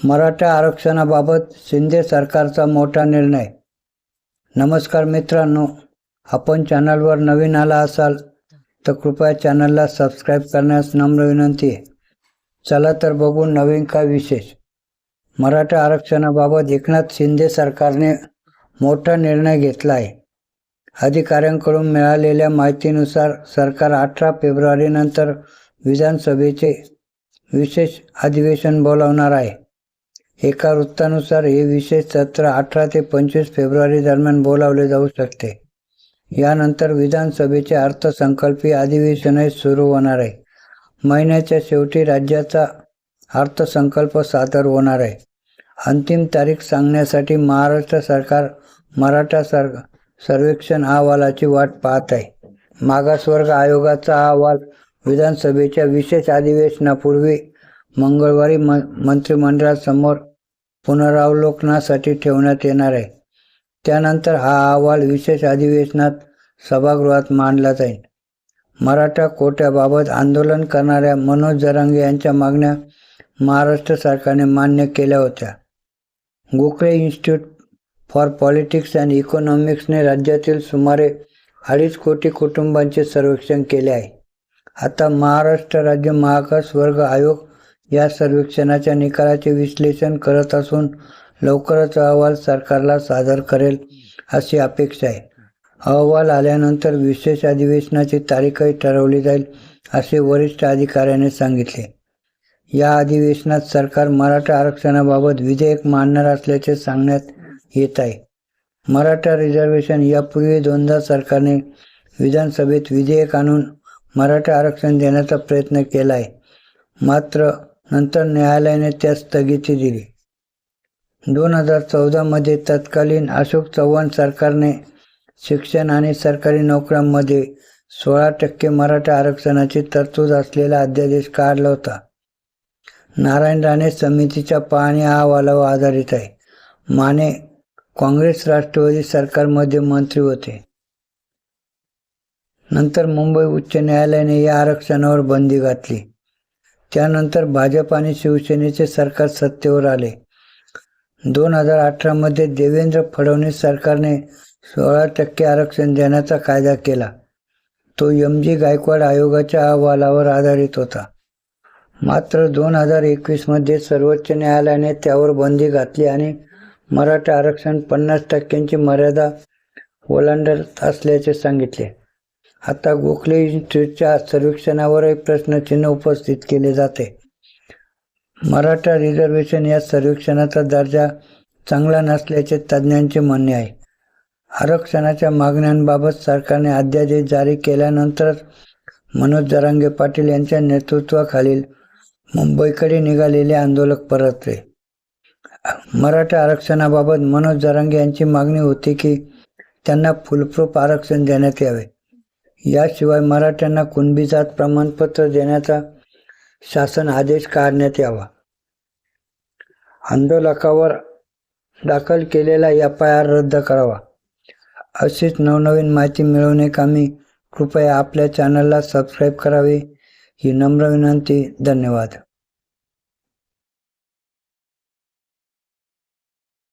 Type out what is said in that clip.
मराठा आरक्षणाबाबत शिंदे सरकारचा मोठा निर्णय. नमस्कार मित्रांनो, आपण चॅनलवर नवीन आला असाल तर कृपया चॅनलला सबस्क्राईब करण्यास नम्र विनंती आहे. चला तर बघू नवीन काय विशेष. मराठा आरक्षणाबाबत एकनाथ शिंदे सरकारने मोठा निर्णय घेतला आहे. अधिकाऱ्यांकडून मिळालेल्या माहितीनुसार सरकार 18 फेब्रुवारीनंतर विधानसभेचे विशेष अधिवेशन बोलावणार आहे. एका वृत्तानुसार हे विशेष सत्र 18 ते 25 फेब्रुवारी दरम्यान बोलावले जाऊ शकते. यानंतर विधानसभेचे अर्थसंकल्पीय अधिवेशनही सुरू होणार आहे. महिन्याच्या शेवटी राज्याचा अर्थसंकल्प सादर होणार आहे. अंतिम तारीख सांगण्यासाठी महाराष्ट्र सरकार मराठा सर्वेक्षण अहवालाची वाट पाहत आहे. मागासवर्ग आयोगाचा अहवाल विधानसभेच्या विशेष अधिवेशनापूर्वी मंगळवारी मंत्रिमंडळासमोर पुनरावलोकनासाठी ठेवण्यात येणार आहे. त्यानंतर हा अहवाल विशेष अधिवेशनात सभागृहात मांडला जाईल. मराठा कोट्याबाबत आंदोलन करणाऱ्या मनोज जरांगे यांच्या मागण्या महाराष्ट्र सरकारने मान्य केल्या होत्या. Gokhale institute for politics and इकॉनॉमिक्सने राज्यातील सुमारे 2.5 कोटी कुटुंबांचे सर्वेक्षण केले आहे. आता महाराष्ट्र राज्य मागासवर्ग आयोग या सर्वेक्षणाच्या निकालाचे विश्लेषण करत असून लवकरच अहवाल सरकारला सादर करेल अशी अपेक्षा आहे. अहवाल आल्यानंतर विशेष अधिवेशनाची तारीखही ठरवली जाईल असे वरिष्ठ अधिकाऱ्याने सांगितले. या अधिवेशनात सरकार मराठा आरक्षणाबाबत विधेयक मांडणार असल्याचे सांगण्यात येत आहे. मराठा रिझर्वेशन यापूर्वी 2दा सरकारने विधानसभेत विधेयक आणून मराठा आरक्षण देण्याचा प्रयत्न केला आहे. मात्र नंतर न्यायालयाने त्यास स्थगिती दिली. 2014 मध्ये तत्कालीन अशोक चव्हाण सरकारने शिक्षण आणि सरकारी नोकऱ्यांमध्ये 16% मराठा आरक्षणाची तरतूद असलेला अध्यादेश काढला होता. नारायण राणे समितीच्या पाहणी अहवालावर आधारित आहे. माने काँग्रेस राष्ट्रवादी सरकारमध्ये मंत्री होते. नंतर मुंबई उच्च न्यायालयाने या आरक्षणावर बंदी घातली. त्यानंतर भाजप आणि शिवसेनेचे सरकार सत्तेवर आले. 2018 मध्ये देवेंद्र फडणवीस सरकारने 16% आरक्षण देण्याचा कायदा केला. तो MG गायकवाड आयोगाच्या अहवालावर आधारित होता. मात्र 2021 मध्ये सर्वोच्च न्यायालयाने त्यावर बंदी घातली आणि मराठा आरक्षण 50% मर्यादा ओलांडत असल्याचे सांगितले. आता गोखले इन्स्टिट्यूटच्या सर्वेक्षणावरही प्रश्नचिन्ह उपस्थित केले जाते. मराठा रिझर्वेशन या सर्वेक्षणाचा दर्जा चांगला नसल्याचे तज्ज्ञांचे म्हणणे आहे. आरक्षणाच्या मागण्यांबाबत सरकारने अध्यादेश जारी केल्यानंतरच मनोज जरांगे पाटील यांच्या नेतृत्वाखालील मुंबईकडे निघालेले आंदोलक परतले. मराठा आरक्षणाबाबत मनोज जरांगे यांची मागणी होती की त्यांना फुलप्रूफ आरक्षण देण्यात यावे. याशिवाय मराठ्यांना कुणबी जात प्रमाणपत्र देण्याचा शासन आदेश काढण्यात यावा. आंदोलकावर दाखल केलेला FIR रद्द करावा. अशीच नवनवीन माहिती मिळवण्याकामी कृपया आपल्या चॅनलला सबस्क्राईब करावे ही नम्र विनंती. धन्यवाद.